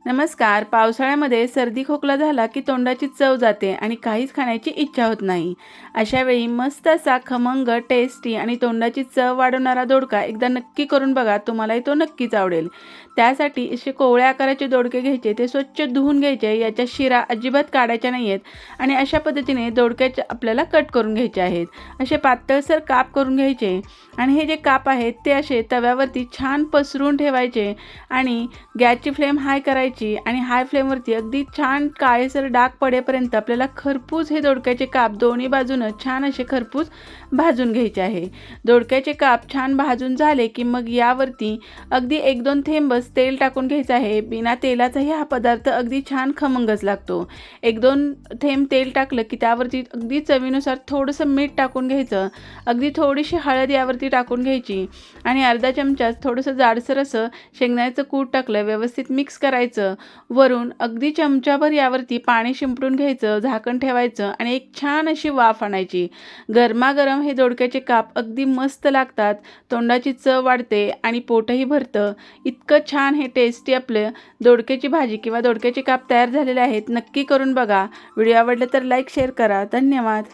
नमस्कार. पावसाळ्यामध्ये सर्दी खोकला झाला की तोंडाची चव जाते आणि काहीच खाण्याची इच्छा होत नाही. अशा वेळी मस्त असा खमंग, टेस्टी आणि तोंडाची चव वाढवणारा दोडका एकदा नक्की करून बघा. तुम्हालाही तो नक्कीच आवडेल. त्यासाठी असे कोवळ्या आकाराचे दोडके घ्यायचे, ते स्वच्छ धुवून घ्यायचे. याच्या शिरा अजिबात काढायच्या नाही आहेत आणि अशा पद्धतीने दोडक्याचे आपल्याला कट करून घ्यायचे आहेत. असे पातळसर काप करून घ्यायचे आणि हे जे काप आहेत ते असे तव्यावरती छान पसरून ठेवायचे आणि गॅसची फ्लेम हाय करायची आणि हाय फ्लेमवरती अगदी छान काळेसर डाग पडेपर्यंत आपल्याला खरपूस हे दोडक्याचे काप दोन्ही बाजूनं छान असे खरपूस भाजून घ्यायचे आहे. दोडक्याचे काप छान भाजून झाले की मग यावरती अगदी 1-2 थेंबच तेल टाकून घ्यायचं आहे. बिना तेलाचाही हा पदार्थ अगदी छान खमंगच लागतो. 1-2 थेंब तेल टाकलं की त्यावरती अगदी चवीनुसार थोडंसं मीठ टाकून घ्यायचं. अगदी थोडीशी हळद यावरती टाकून घ्यायची आणि अर्धा चमचा थोडंसं जाडसर असं शेंगदाण्याचं कूट टाकलं. व्यवस्थित मिक्स करायचं. वरून अगदी चमचाभर यावरती पाणी शिंपडून घ्यायचं, झाकण ठेवायचं आणि एक छान अशी वाफ आणायची. गरमागरम हे दोडक्याचे काप अगदी मस्त लागतात. तोंडाची चव वाढते आणि पोटही भरतं. इतकं छान हे टेस्टी आपलं दोडक्याची भाजी किंवा दोडक्याचे काप तयार झालेले आहेत. नक्की करून बघा. व्हिडिओ आवडला तर लाईक शेअर करा. धन्यवाद.